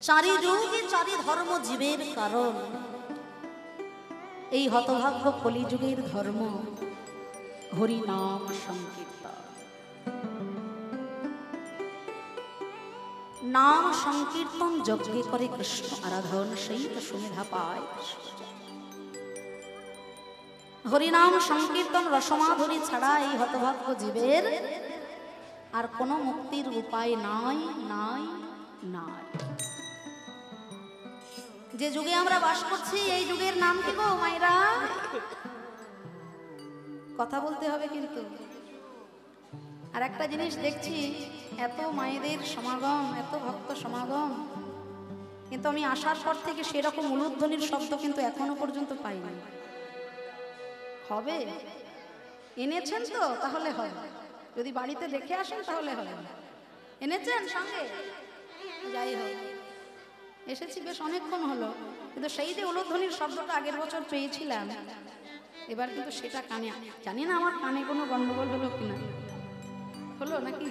চারি যুগে চারি ধর্ম জীবের কারণ। এই হতভাগ্য কলিযুগের ধর্ম হরি নাম সংকীর্তন। নাম সংকীর্তন যজ্ঞে করে কৃষ্ণ আরাধন, সেই তো সুবিধা পায়। হরিনাম সংকীর্তন রসমাধুরী ছাড়া এই হতভাগ্য জীবের আর কোনো মুক্তির উপায় নাই নাই নাই। যে যুগে আমরা বাস করছি এই যুগের নাম কি গো মায়েরা? কথা বলতে হবে কিন্তু। আর একটা জিনিস দেখছি, এত মায়েদের সমাগম, এত ভক্ত সমাগম, কিন্তু আমি আসার পর থেকে সেরকম উলুধ্বনির শব্দ কিন্তু এখনো পর্যন্ত পাইনি। হবে? এনেছেন তো? তাহলে হবে। যদি বাড়িতে দেখে আসেন তাহলে হবে। এনেছেন সঙ্গে? যাই হোক, এসেছি বেশ অনেকক্ষণ হলো, কিন্তু সেই যে উলুধ্বনির শব্দটা আগের বছর পেয়েছিলাম, এবার কিন্তু সেটা কানে, জানি না আমার কানে কোনো গন্ডগোল হলো কিনা। হলো নাকি?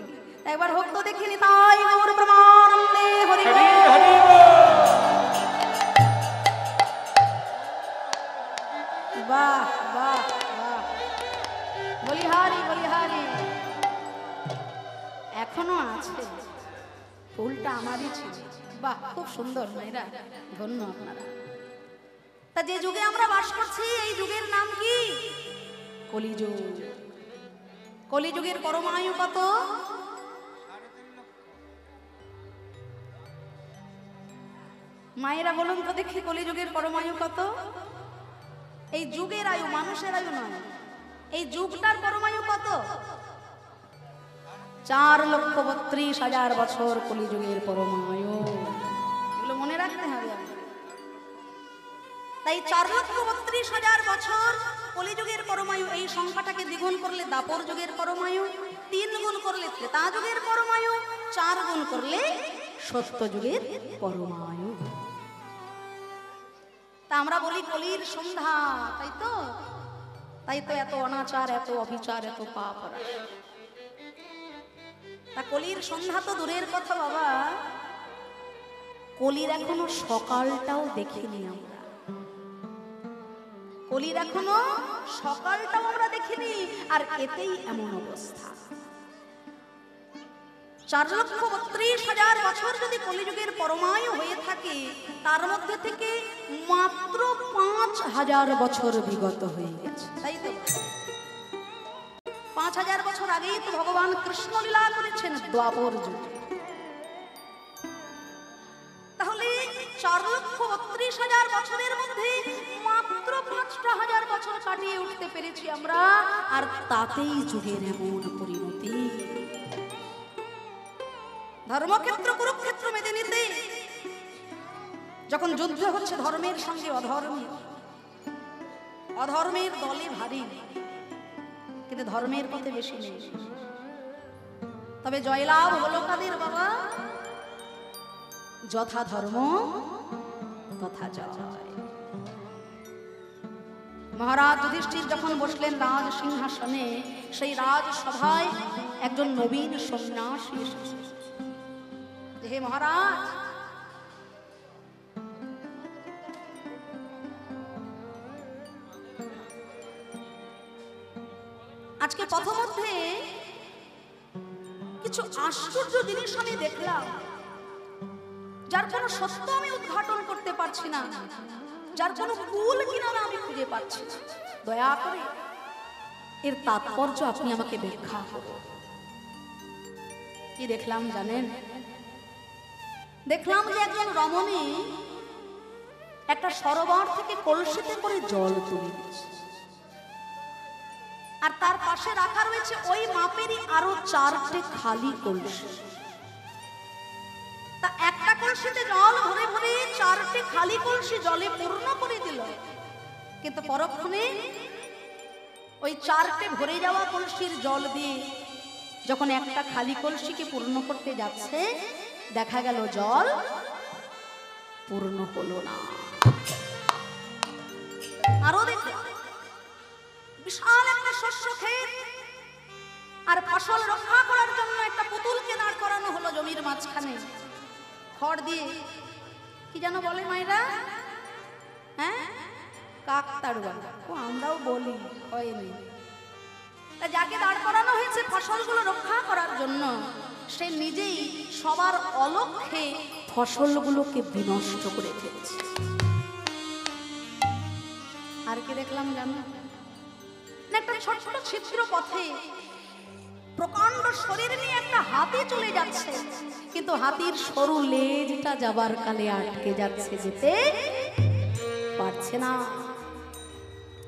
একবার হোক তো দেখিনি। তাই গৌর ব্রহ্মানন্দে হরি হরি। বাহ বাহ বাহ, বলিহারি বলিহারি। এখনো আছে, ফুলটা আমারই ছিল। বাহ, খুব সুন্দর মায়েরা, ধন্য আপনারা। তা যে যুগে আমরা বাস করছি এই যুগের নাম কি? কলিযুগ। কলিযুগের পরমায়ু কত? মায়েরা বলুন তো দেখি, কলিযুগের পরমায়ু কত? এই যুগের আয়ু, মানুষের আয়ু নয়, এই যুগটার পরমায়ু কত? 4,32,000 বছর কলিযুগের পরমায়ু। এগুলো মনে রাখতে হবে। তাই 4,32,000 বছর কলিযুগের পরমায়ু। এই সংখ্যাটাকে দ্বিগুণ করলে দাপর যুগের পরমায়ু, 3 গুণ করলে ত্রেতা যুগের পরমায়ু, 4 গুণ করলে সত্য যুগের পরমায়ু। তা আমরা বলি কলির সন্ধ্যা, তাই তো? তাই তো এত অনাচার, এত অবিচার, এত পাপ। তা কলির সন্ধ্যা তো দূরের কথা বাবা, কলির এখনো সকালটাও দেখিনি আমরা। কলির এখনো সকালটাও আমরা দেখিনি, আর এতেই এমন অবস্থা। 4,32,000 বছর যদি কলিযুগের পরমায়ু হয়ে থাকে, তার মধ্যে থেকে মাত্র 5,000 বছর বিগত হয়ে গেছে, তাই তো? 5,000 বছর আগেই তো ভগবান কৃষ্ণ লীলা করেছেন দ্বাপর যুগে। তাহলে 4,32,000 বছরের মধ্যে মাত্র 5,000 বছর কাটিয়ে উঠতে পেরেছি আমরা, আর তাতেই যুগের এমন পরিণতি। ধর্মক্ষেত্র কুরুক্ষেত্র মেদিনীতে যখন যুদ্ধ হচ্ছে ধর্মের সঙ্গে অধর্মের, অধর্মের দলে ভারী, কিন্তু ধর্মের পথে বেশি নেই। তবে জয়লাভ হলো কাদের বাবা? যথা ধর্ম তথা জয়। মহারাজ যুধিষ্ঠির যখন বসলেন রাজ সিংহাসনে, সেই রাজসভায় একজন নবীন সন্ন্যাসী এসেছে। হে মহারাজ, আজকে পথমধ্যে কিছু আশ্চর্য জিনিস আমি দেখলাম, যার কোনো সত্য আমি উদ্ঘাটন করতে পারছি না, যার কোনো কুল কিনারা আমি খুঁজে পাচ্ছি না। দয়া করে এর তাৎপর্য আপনি আমাকে ব্যাখ্যা করুন। কি দেখলাম জানেন? দেখলাম যে একজন রমণী একটা সরোবর থেকে কলসিতে করে জল তুলে দিচ্ছে, আর তার পাশে রাখা রয়েছে ওই মাপেরই আরো 4টে খালি কলসি। তা একটা কলসিতে জল ভরে ভরে 4টে খালি কলসি জলে পূর্ণ করে দিল, কিন্তু পরক্ষণে ওই 4টে ভরে যাওয়া কলসির জল দিয়ে যখন একটা খালি কলসিকে পূর্ণ করতে যাচ্ছে, দেখা গেল জল পূর্ণ হলো না। আরো দেখলাম বিশাল একটা শস্য ক্ষেত, আর ফসল রক্ষা করার জন্য একটা পুতুলকে দাঁড় করানো হলো জমির মাঝখানে। খড় দিয়ে কি যেন বলে মায়েরা? হ্যাঁ, কাকতাড়ুয়া। ও আমরাও বলি, হয়নি। যাকে দাঁড় করানো হয়েছে ফসলগুলো রক্ষা করার জন্য, সে নিজেই সবার অলক্ষ্যে ফসলগুলোকে বিনষ্ট করে ফেলছে। আর কি দেখলাম জানো? একটা ছোট্ট ছিদ্র পথে প্রকাণ্ড শরীর নিয়ে একটা হাতি চলে যাচ্ছে, কিন্তু হাতির সরু লেজটা যাবার কালে আটকে যাচ্ছে, যেতে পারছে না।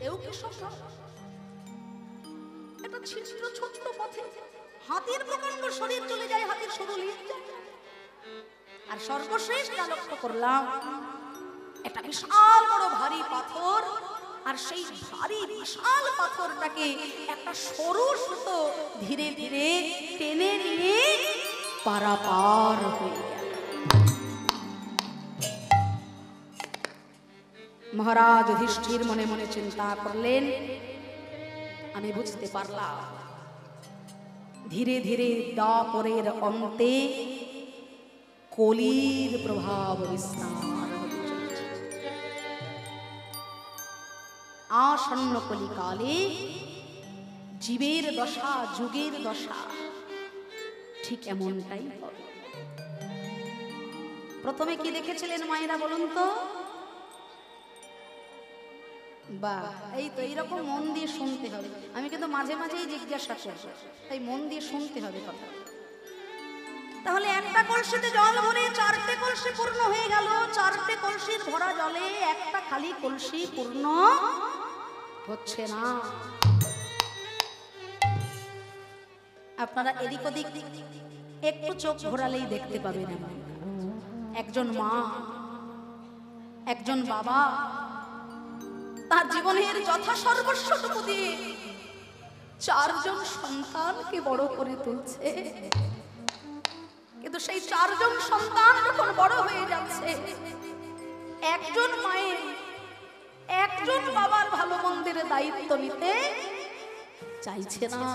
এও কি সম্ভব? একটা ছিদ্র ছোট্ট পথে হাতির প্রকাণ্ড শরীর চলে যায়, হাতির সরু লেজ। আর সর্বশেষ যা লক্ষ্য করলাম, একটা বিশাল বড় ভারী পাথর, আর সেই ভারী বিশাল পাথরটাকে একটা সরু সুতো ধীরে ধীরে টেনে নিয়ে পারাপার হয়ে গেল। মহারাজ যুধিষ্ঠির মনে মনে চিন্তা করলেন, আমি বুঝতে পারলাম ধীরে ধীরে দ্বাপরের অন্তে কলির প্রভাব বিস্তার হতে চলেছে। আসন্ন কলিকালে জীবের দশা, যুগের দশা ঠিক এমনটাই হবে। প্রথমে কি দেখেছিলেন মায়েরা বলুন তো? বা এই তো এইরকম মন দিয়ে শুনতে হবে। আমি কিন্তু মাঝে মাঝেই জিজ্ঞাসা করব, তাই মন দিয়ে শুনতে হবে কথা। তাহলে একটা কলসিতে জল ভরে 4টে কলসি পূর্ণ হয়ে গেল, 4টে কলসির ভরা জলে একটা খালি কলসি পূর্ণ হচ্ছে না। আপনারা এদিক ওদিক একটু চোখ ঘোরালেই দেখতে পাবেন, একজন মা, একজন বাবা তার জীবনের যথাসর্বস্বটুকু দিয়ে 4 জন সন্তানকে বড় করে তুলছে, কিন্তু সেই 4 জন সন্তান যখন বড় হয়ে যাচ্ছে, একজন মায়ের, একজন বাবার ভালো মন্দের দায়িত্ব নিতে চাইছে না।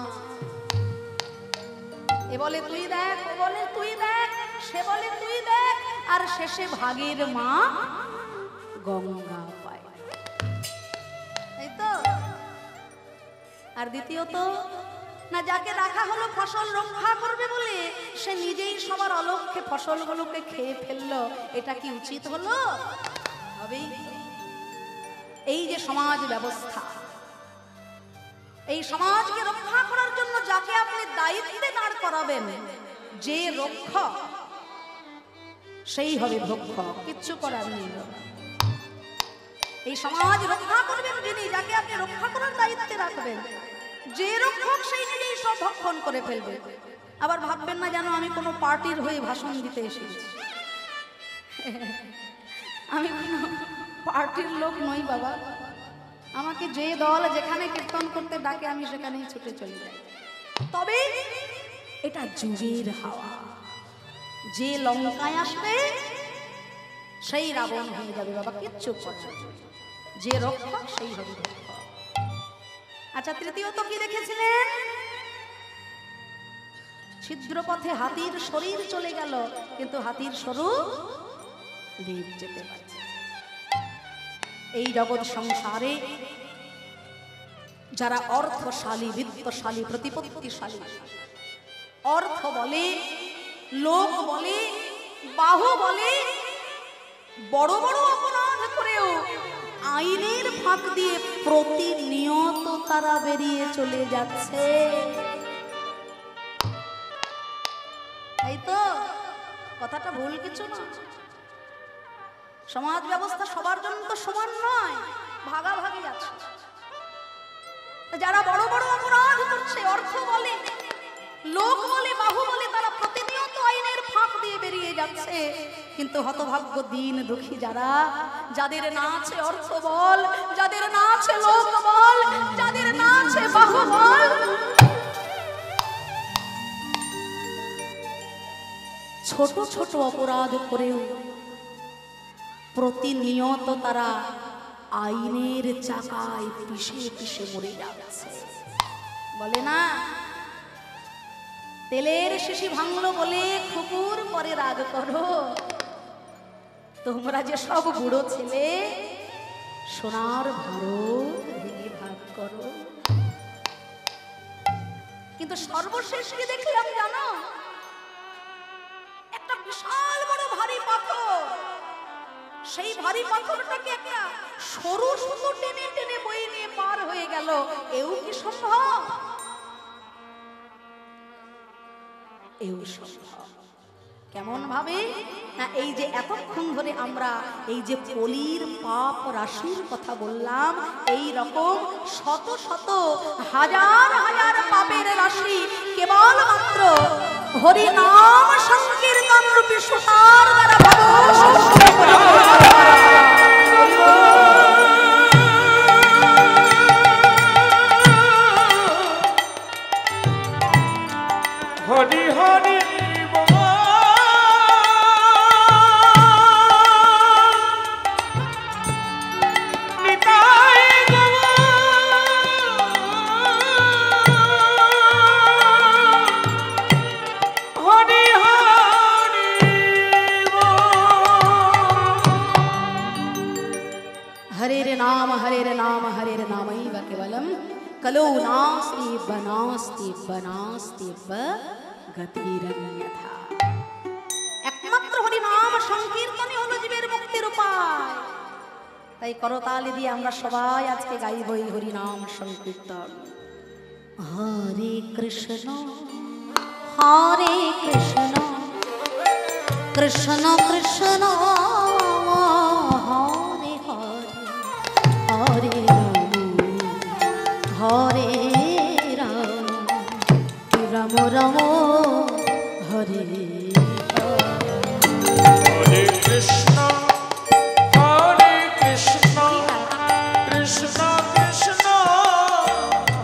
এ বলে তুই দেখ, ও বলে তুই দেখ, সে বলে তুই দেখ, আর শেষে ভাগের মা গঙ্গা পায়, তাই তো? আর দ্বিতীয়ত, না যাকে রাখা হলো ফসল রক্ষা করবে বলে, সে নিজেই সবার অলক্ষ্যে ফসলগুলোকে খেয়ে ফেললো, এটা কি উচিত হলো? হবেই। এই যে সমাজ ব্যবস্থা, এই সমাজকে রক্ষা করার জন্য যাকে আপনি দায়িত্বে দাঁড় করাবেন, যে রক্ষক সেই হবে ভক্ষক, কিচ্ছু করার নেই। এই সমাজ রক্ষা করবেন যিনি, যাকে আপনি রক্ষা করার দায়িত্বে রাখবেন, যে রক্ষক সেই নিজেই সব ভক্ষণ করে ফেলবে। আবার ভাববেন না যেন আমি কোনো পার্টির হয়ে ভাষণ দিতে এসেছি। আমি কোনো পার্টির লোক নই বাবা। আমাকে যে দল যেখানে কীর্তন করতে ডাকে আমি সেখানেই ছুটে চলে যাই। তবে এটা যুগের হাওয়া, যে লঙ্কায় আসবে সেই রাবণ হয়ে যাবে বাবা, কিচ্ছু করবে। যে রক্ষক সেই হবে রক্ষক। আচ্ছা, তৃতীয়ত কি দেখেছিলেন? ছিদ্র পথে হাতির শরীর চলে গেল, কিন্তু হাতির সরু লেজ যেতে পারছে। এই জগৎ সংসারে যারা অর্থশালী, বিত্তশালী, প্রতিপত্তিশালী, অর্থ বলে, লোক বলে, বাহু বলে, বড় বড় অপরাধ করেও আইনের ফাঁক দিয়ে প্রতিনিয়ত তারা বেরিয়ে চলে যাচ্ছে, তাই তো? কথাটা ভুল কিছু না। সমাজ ব্যবস্থা সবার জন্য তো সমান নয়, ভাগাভাগি আছে। যারা বড় বড় অপরাধ করছে, অর্থ বলে, লোক বলে, বাহু বলে, তারা প্রতিনিয়ত আইনের ফাঁক দিয়ে বেরিয়ে যাচ্ছে, কিন্তু হতভাগ্য দিন দুঃখী যারা, যাদের না আছে অর্থ বল, যাদের না আছে লোক বল, যাদের না আছে বাহু বল, ছোট ছোট অপরাধ করেও প্রতিনিয়ত তারা আইনের চাকায় পিষে পিষে মরে যাচ্ছে। বলে না, তেলের শিশি ভাঙলো বলে কুকুর পরে রাগ করো। তোমরা যে সব বুড়ো ছেলে সোনার ভারত ভেঙে ভাগ করো, কিন্তু সর্বশেষ কি দেখলাম জানো? একটা বিশাল বড় ভারী পাথর, সেই ভারী পাথরটাকে একটা সরু সুতো টেনে টেনে বয়ে নিয়ে পার হয়ে গেল। এও কি সম্ভব? এও সম্ভব। কেমন ভাবে না, এই যে এতক্ষণ ধরে আমরা এই যে কলির পাপ রাশির কথা বললাম, এই রকম শত শত হাজার হাজার পাপের রাশি কেবলমাত্র হরি নাম সংকীর্তন রূপী সুতার দ্বারা হরি হরি हरे नाम हरे नामैव केवलम कलो नास्ति बनास्ति बनास्ति गतिरन्यथा। একমাত্র হরি নাম সংকীর্তনই হলো জীবের মুক্তির উপায়। তাই করতালি দিয়ে আমরা সবাই আজকে গাইব এই হরি নাম সংকীর্তন। হরে কৃষ্ণ কৃষ্ণ কৃষ্ণ হরে হরে রাম রাম হরে হরে কৃষ্ণ কৃষ্ণ কৃষ্ণ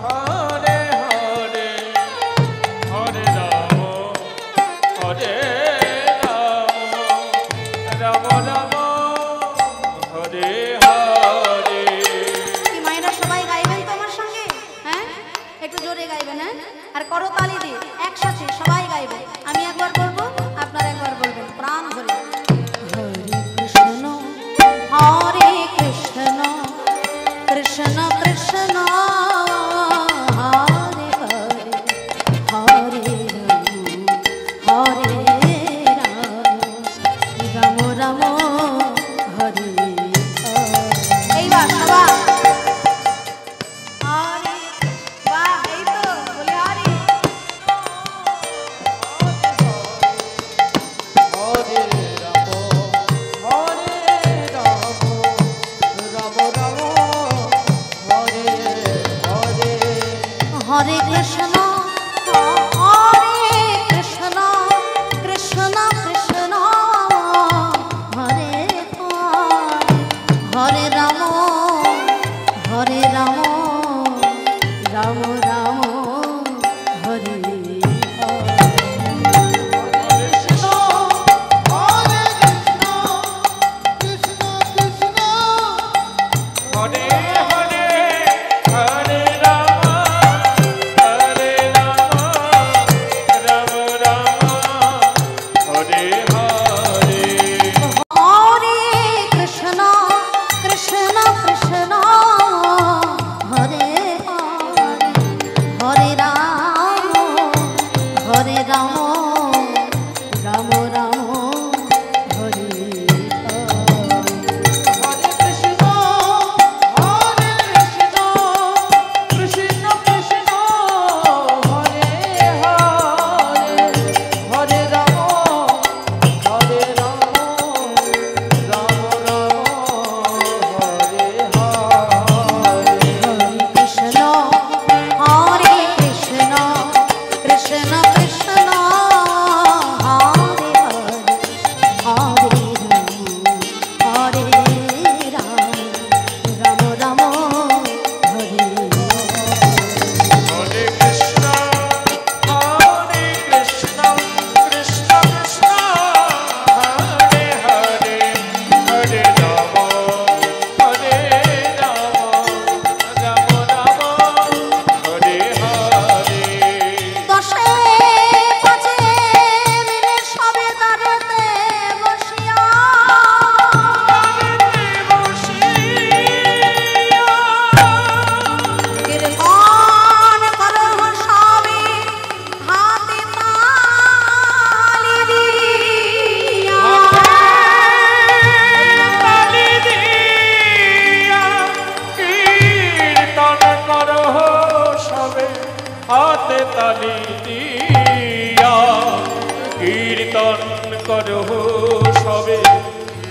হরে হরে হরে রাম রাম রাম হরে হরে। কি মায়েরা সবাই গাইবেন তো আমার সঙ্গে? হ্যাঁ, একটু জোরে গাইবেন। হ্যাঁ, আর করতালি দিয়ে একসাথে সবাই গাইবেন। আমি একবার বলবো, আপনারা একবার বলবেন প্রাণ ভরে। হরে কৃষ্ণ কৃষ্ণ কৃষ্ণ হরে হরে হরে রাম রাম রাম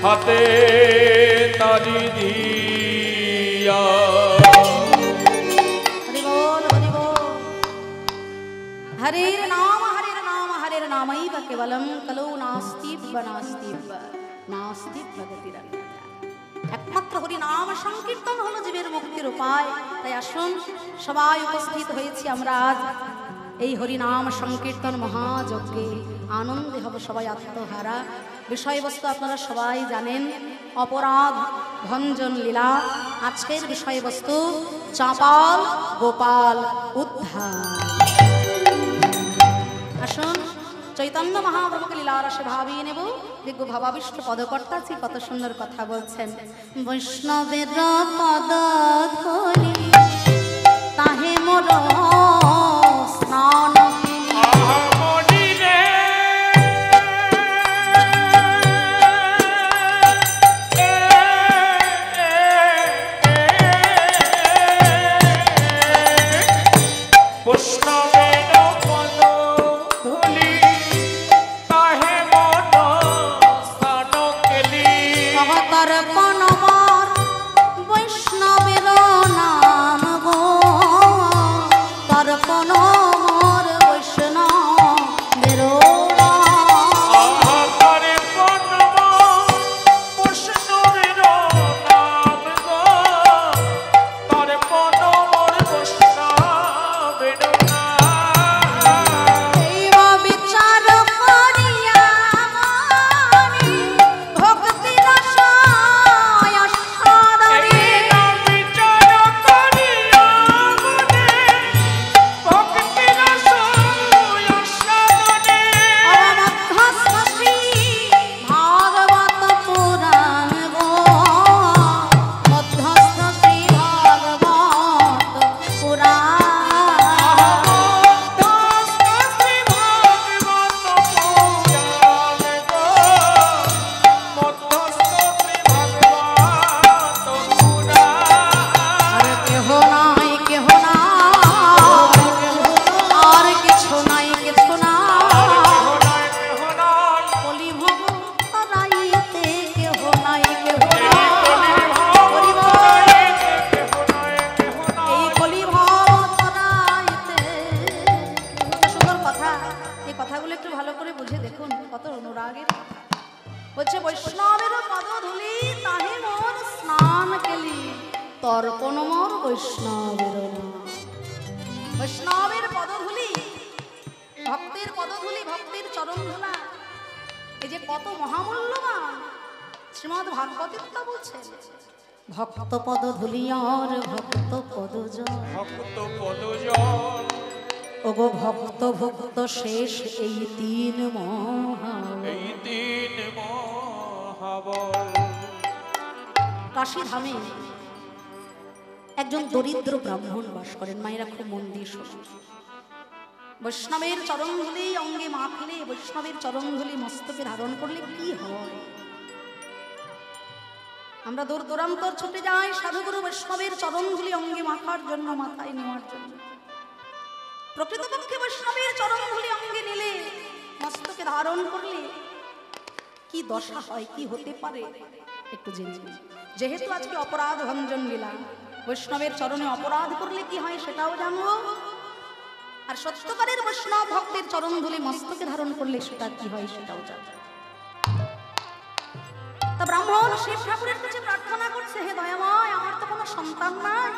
হাতে তারি দিয়া। হরি বল হরি বল। হরের নাম হরের নামৈব কেবলম কলৌ নাস্তিব্য নাস্তিব্য নাস্তিব্য গতিরন্যথা। একমাত্র হরি নাম সংকীর্তন হলো জীবের মুক্তির উপায়। তাই আসুন সবাই উপস্থিত হয়েছি আমরা আজ এই হরি নাম সংকীর্তন মহাযজ্ঞে। আনন্দে হব সবাই আত্মহারা। বিষয়বস্তু আপনারা সবাই জানেন, অপরাধ ভঞ্জন লীলা। আজকের বিষয়বস্তু চাঁপাল গোপাল উদ্ধার। আসুন চৈতন্য মহাপ্রভুকে লীলারসে ভাবিয়ে নেব। দেখব ভাবাবিষ্ট পদকর্তাজি কত সুন্দর কথা বলছেন। বৈষ্ণবের পদ ধরি তাহে মোর স্নান বলছে বৈষ্ণবের পদধূলি তাহে মোর স্নান কেলি তর্পণ মোর বৈষ্ণবের নাম। বৈষ্ণবের পদধূলি, ভক্তের পদধূলি, ভক্তের চরণ ধুলা, এই যে কত মহামূল্যবান। শ্রীমদ্ ভাগবতে তা বলছেন, ভক্ত পদধূলি আর ভক্ত পদজল, ভক্ত পদজল, ওগো ভক্ত ভক্ত শেষ এই তিন মহা, এই তিন মহাবল। কাশী ধামে একজন দরিদ্র ব্রাহ্মণ বাস করেন। মায়েরা খুব মন দিয়ে শোনো। বৈষ্ণবের চরণধূলি অঙ্গে মাখলে, বৈষ্ণবের চরণধূলি মস্তকে ধারণ করলে কি হয়? আমরা দূর দূরান্তর ছুটে যাই সাধুগুরু বৈষ্ণবের চরণধূলি অঙ্গে মাখার জন্য, মাথায় নেওয়ার জন্য। প্রকৃতপক্ষে বৈষ্ণবের চরণধূলি অঙ্গে নিলে, মস্তকে ধারণ করলে কি দশা হয়, কি হতে পারে একটু জেনে। যেহেতু আজকে অপরাধ ভঞ্জন লীলা, বৈষ্ণবের চরণে অপরাধ করলে কি হয় সেটাও জানবো, আর সত্যকারের বৈষ্ণব ভক্তের চরণধূলি মস্তকে ধারণ করলে সেটা কি হয় সেটাও জানবো। তা ব্রাহ্মণ শিব ঠাকুরের কাছে প্রার্থনা করছে, হে দয়াময়, আমার তো কোনো সন্তান নাই,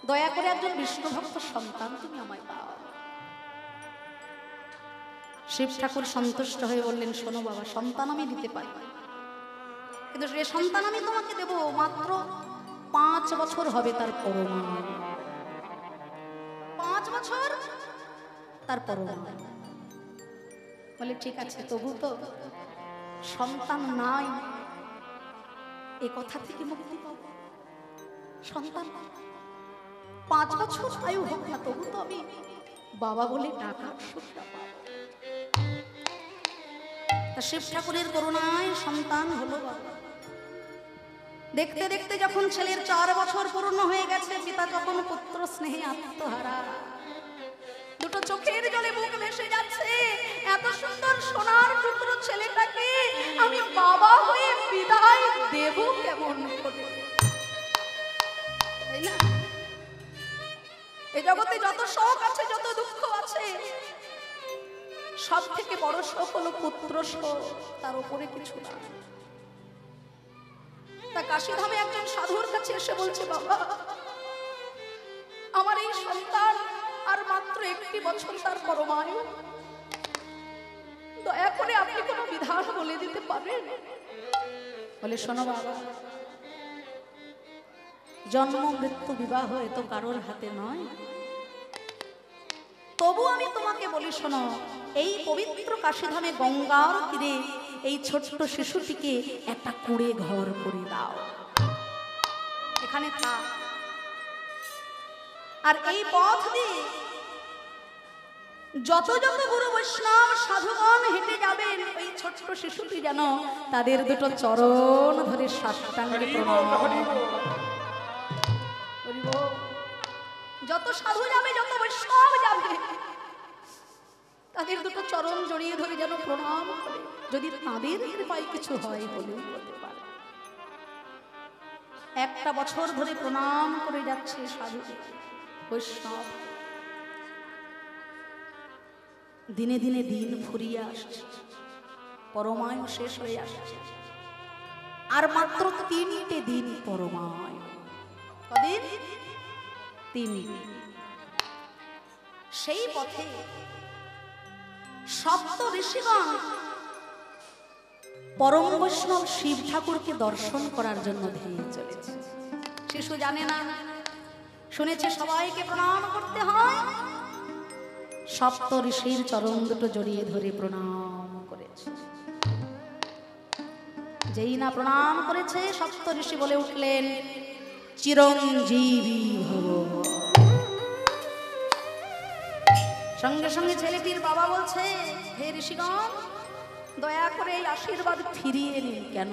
দয়া করে একজন বিষ্ণু ভক্ত সন্তান তুমি আমায় দাও। শিব ঠাকুর সন্তুষ্ট হয়ে বললেন, শোনো বাবা, সন্তান আমি দিতে পারি, কিন্তু সে সন্তান আমি তোমাকে দেব মাত্র 5 বছর হবে তার পরমা। 5 বছর তার পরমা। বলে ঠিক আছে, তবু তো সন্তান নাই, এ কথা থেকে মুক্তি পাবো। সন্তান 5 বছর আয়ু হোক না, তবু তো আমি বাবা বলে ডাকার সুখটা পাবো। তা শিব ঠাকুরের করুণায় সন্তান হলো বাবা। দেখতে দেখতে যখন ছেলের 4 বছর পূর্ণ হয়ে গেছে, পিতা যখন পুত্র স্নেহে আত্মহারা, দুটো চোখের জলে বুক ভেসে যাচ্ছে। এত সুন্দর সোনার টুকরো ছেলেটাকে আমি বাবা হয়ে বিদায় দেব কেমন করে? তাই না? এই জগতে যত শোক আছে, যত দুঃখ আছে, সব থেকে বড় শোক হলো পুত্র শোক, তার উপরে কিছু না। তা কাশীধামে একজন সাধুর কাছে এসে বলছে, বাবা আমার এই সন্তান আর মাত্র 1টি বছর তার পরমায়ু, দয়া করে আপনি কোনো বিধান বলে দিতে পারেন? বলে, শোনো বাবা, জন্ম মৃত্যু বিবাহ এ তো কারোর হাতে নয়, তবু আমি তোমাকে বলি শোনো, এই পবিত্র কাশীধামে গঙ্গার তীরে এই ছোট্ট শিশুটিকে একটা কুঁড়ে ঘর করে দাও, এখানে থাক। আর এই পথ দিয়ে যত যত গুরু বৈষ্ণব সাধুগণ হেঁটে যাবেন, ওই ছোট্ট শিশুটি যেন তাদের দুটো চরণ ধরে সাষ্টাঙ্গে প্রণাম। যত সাধু যাবে, যত বৈষ্ণব যাবে, তাদের দুটো চরণ জড়িয়ে ধরে যেন প্রণাম করে, যদি তাদের কৃপায় কিছু হয় বলে বলতে পারে। 1টা বছর ধরে প্রণাম করে যাচ্ছে সাধু বৈষ্ণব। দিনে দিনে দিন ফুরিয়ে আসছে, পরমায়ু শেষ হয়ে আসছে, আর মাত্র 3টে দিন পরমায়ু। কদিন? 3। সেই পথে সপ্ত ঋষিগণ পরম বৈষ্ণব শিব ঠাকুরকে দর্শন করার জন্য ধেয়ে চলেছে। শিশু জানে না, শুনেছে সবাইকে প্রণাম করতে হয়, সপ্ত ঋষির চরণ দুটো জড়িয়ে ধরে প্রণাম করেছে। যেই না প্রণাম করেছে, সপ্ত ঋষি বলে উঠলেন, চিরঞ্জীবী ভব। সঙ্গে সঙ্গে ছেলেটির বাবা বলছে, হে ঋষিগণ, দয়া করে এই আশীর্বাদ ফিরিয়ে নিন। কেন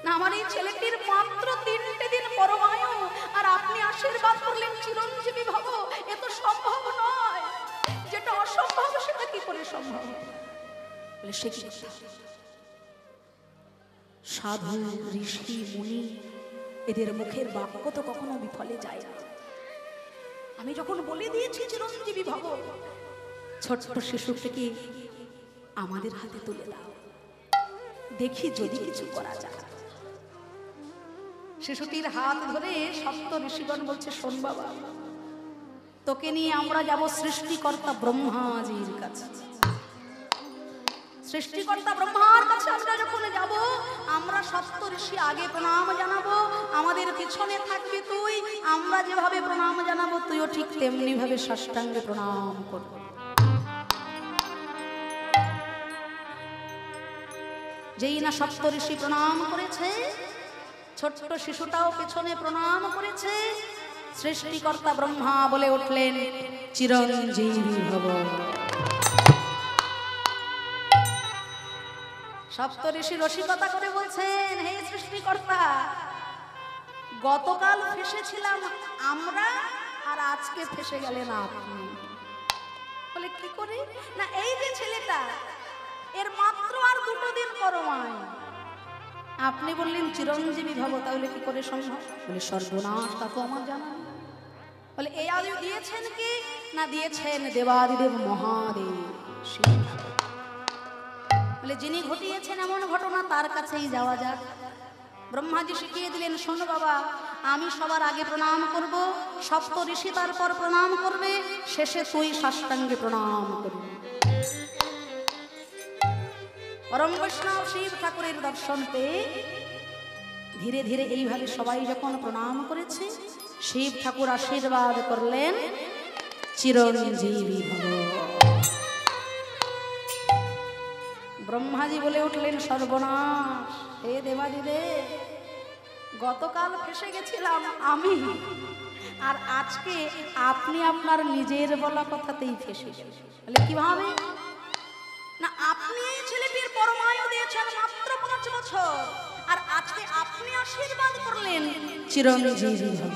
না, আমার এই ছেলেটির মাত্র 3টে দিন পরমায়ু, আর আপনি আশীর্বাদ করলেন চিরঞ্জীবী ভব। এ তো সম্ভব নয়, যেটা অসম্ভব সেটা কি করে সম্ভব? বলে, সে কি? সাধু ঋষি মুনি এদের মুখের বাক্য তো কখনো বিফলে যায় না। আমি যখন বলে দিয়েছি চিরঞ্জীবী ভব, ছোট্ট শিশুটিকে আমাদের হাতে তুলে দাও, দেখি যদি কিছু করা যায়। শিশুটির হাত ধরে সপ্ত ঋষিগণ বলছে, শোন বাবা, তোকে নিয়ে আমরা যাব সৃষ্টিকর্তা ব্রহ্মাজির কাছে। সৃষ্টিকর্তা ব্রহ্মার কাছে আমরা যখন যাব, আমরা সপ্ত ঋষি আগে প্রণাম জানাবো, আমাদের পিছনে থাকবি তুই। আমরা যেভাবে প্রণাম জানাবো, তুইও ঠিক তেমনি ভাবে সাষ্টাঙ্গে প্রণাম করবি। যেই না সপ্ত ঋষি প্রণাম করেছে, ছোট্ট শিশুটাও পেছনে প্রণাম করেছে। সৃষ্টিকর্তা ব্রহ্মা বলে উঠলেন, চিরঞ্জীবী ভব। সপ্ত ঋষি রসিকতা করে বলছেন, হে সৃষ্টিকর্তা, গতকাল ফেসেছিলাম আমরা, আর আজকে ফেসে গেলেন আপনি। বলে, কি করে? না, এই যে ছেলেটা, এর মাত্র আর 2টো দিন পরমায়ু, আপনি বললেন চিরঞ্জীবী ভব, তাহলে কি করে সম্ভব? বলে, সর্বনাশ, তা তো আমার জানা নেই। বলে, এই আয়ু দিয়েছেন কি? না, দিয়েছেন দেবাদিদেব মহাদেব শিব। বলে, যিনি ঘটিয়েছেন এমন ঘটনা, তার কাছেই যাওয়া যাক। ব্রহ্মাজি শিখিয়ে দিলেন, শোনো বাবা, আমি সবার আগে প্রণাম করব, সপ্ত ঋষি তারপর প্রণাম করবে, শেষে তুই সাষ্টাঙ্গে প্রণাম করবি। পরম বৈষ্ণব শিব ঠাকুরের দর্শন পেয়ে ধীরে ধীরে এইভাবে সবাই যখন প্রণাম করেছে, শিব ঠাকুর আশীর্বাদ করলেন, চিরঞ্জীবী ভব। ব্রহ্মাজি বলে উঠলেন, সর্বনাশ, হে দেবাদিদেব, গতকাল ফেসে গেছিলাম আমি, আর আজকে আপনি আপনার নিজের বলা কথাতেই ফেসে গেলেন। বলে, কিভাবে? না, আপনি এই ছেলেটির পরমায়ু দিয়েছেন মাত্র 5 বছর, আর আজকে আপনি আশীর্বাদ করলেন চিরঞ্জীবী ভব।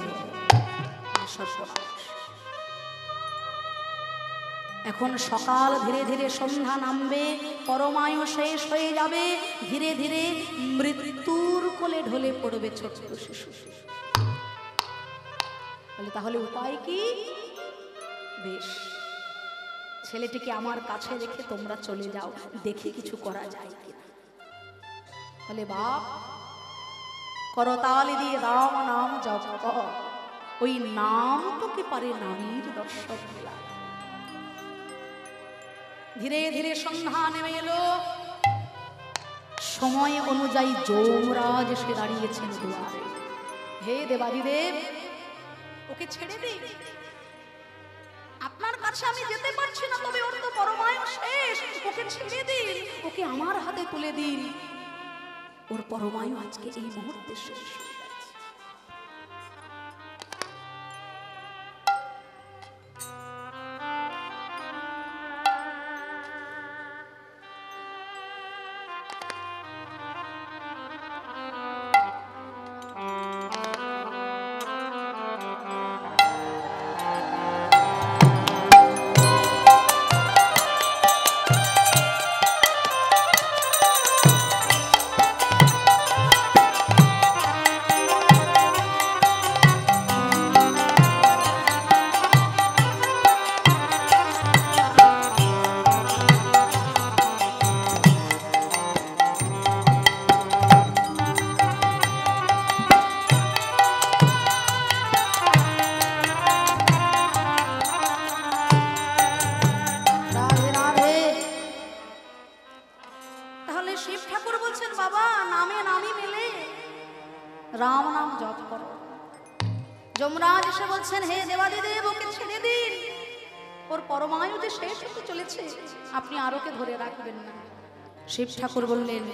এখন সকাল, ধীরে ধীরে সন্ধ্যা নামবে, পরমায়ু শেষ হয়ে যাবে, ধীরে ধীরে মৃত্যুর কোলে ঢলে পড়বে ছোট্ট শিশু। বলে তাহলে উপায় কি? বেশ, ছেলেটিকে আমার কাছে রেখে তোমরা চলে যাও, দেখি কিছু করা যায় কিনা। বলে বাপ, করতালি দিয়ে রাম নাম জপ কর, ওই নাম তোকে পারে নারীর দর্শক দেয়া। ধীরে ধীরে সন্ধ্যা নেমে এলো, সময় অনুযায়ী যমরাজ এসে দাঁড়িয়েছেন দুয়ারে। হে দেবাদিদেব, ওকে ছেড়ে দিন, আপনার কাছে আমি যেতে পারছি না, তবে ওর তো পরমায়ু শেষ, ওকে ছেড়ে দিন, ওকে আমার হাতে তুলে দিন, ওর পরমায়ু আজকে এই মুহূর্তে শেষ হয়ে গেছে। রাম নাম জপ করো। যমরাজ এসে বলছেন, হে দেবাদিদেব, ওকে ছেড়ে দিন, ওর পরমায়ু যে শেষ হতে চলেছে, আপনি আর ওকে ধরে রাখবেন না। শিব ঠাকুর বললেন,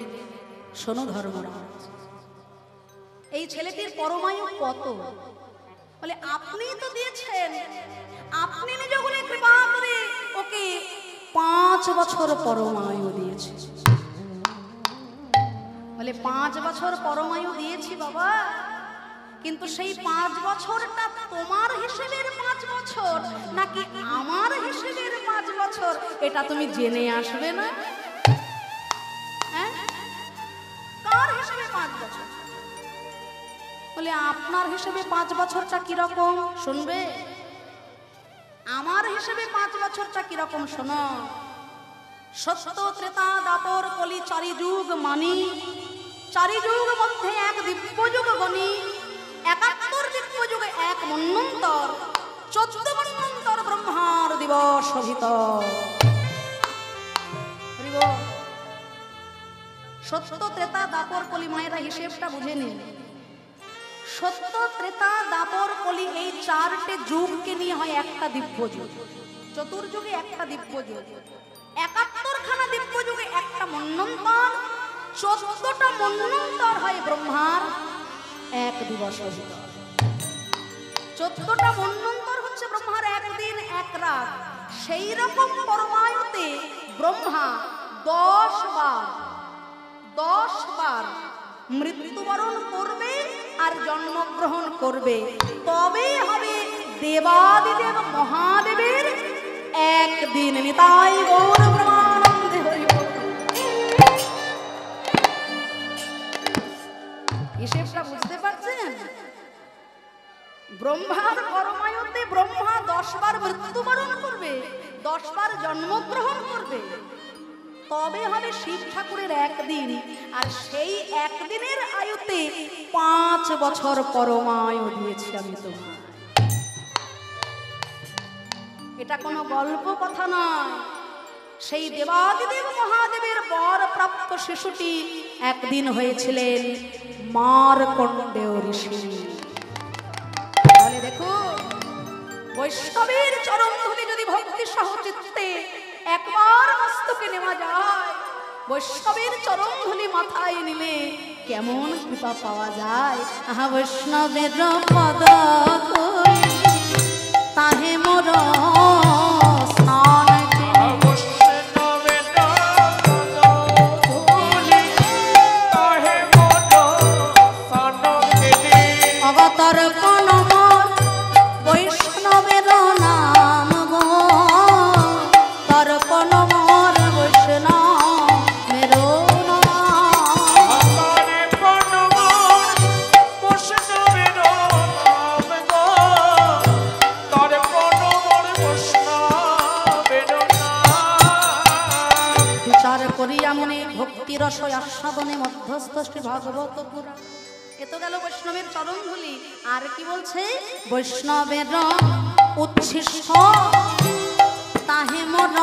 শোনো ধর্মরাজ, এই ছেলেটির পরমায়ু কত? বলে আপনি তো দিয়েছেন, আপনি নিজ গুণে কৃপা করে ওকে 5 বছর পরমায়ু দিয়েছে। বলে 5 বছর পরমায়ু দিয়েছি বাবা, কিন্তু সেই 5 বছরটা তোমার হিসেবের 5 বছর নাকি আমার হিসেবের 5 বছর, এটা তুমি জেনে আসবে না? হ্যাঁ, কার হিসেবে 5 বছর? বলে আপনার হিসেবে 5 বছরটা কিরকম শুনবে? আমার হিসেবে 5 বছরটা কিরকম শোনো। সত্য, ত্রেতা, দাপর, কলি 4 যুগ মানি, 4 যুগ মধ্যে 1 দিব্য যুগ গণি, 71 দিব্য যুগে 1 মন্বন্তর, 14 মন্বন্তর ব্রহ্মার দিবস ভিতর। সত্য, ত্রেতা, দাপর, কলি, মায়েরা হিসেবটা বুঝে নিন। সত্য, ত্রেতা, দাপর, কলি এই 4টে যুগকে নিয়ে হয় একটা দিব্য যুগ। চতুর্যুগে একটা দিব্য যুগ, 71 খানা দিব্য যুগে একটা মন্বন্তর, 14টা মন্বন্তর হয় ব্রহ্মার 1 দিবস ভিতর। 14টা মন্বন্তর হচ্ছে ব্রহ্মার 1 দিন 1 রাত। সেই রকম পরমায়ুতে ব্রহ্মা 10 বার মৃত্যুবরণ করবে আর জন্মগ্রহণ করবে, তবে হবে দেবাদিদেব মহাদেবের 1 দিন। নিতাই গৌর ব্রহ্মানন্দে হরি বল। হিসেবটা বুঝতে পারছেন? ব্রহ্মার পরমায়ুতে ব্রহ্মা 10 বার মৃত্যুবরণ করবে, 10 বার জন্মগ্রহণ করবে, তবে হবে শিব ঠাকুরের 1 দিন। আর সেই 1 দিনের আয়ুতে 5 বছর পরমায়ু দিয়েছি আমি তোমার। এটা কোনো গল্প কথা নয়। সেই দেবাদিদেব মহাদেবের বর প্রাপ্ত শিশুটি 1 দিন হয়েছিলেন মারকণ্ডেয় ঋষি। বলে দেখো, বৈষ্ণবের চরণ ধুলি যদি ভক্তি সহ চিত্তে একবার মস্তকে নেওয়া যায়, বৈষ্ণবের চরণ ধুলি মাথায় নিলে কেমন কৃপা পাওয়া যায়। আহা বৈষ্ণবের পদ তাহে মোর স্নান অবতর কোন বৈষ্ণবের নাম গো প্রসাদনে মধ্যস্থ শ্রী ভগবত পুরাণ। এ তো গেল বৈষ্ণবের চরণধুলি। আর কি বলছে? বৈষ্ণবের উচ্ছিষ্ট তাহে মন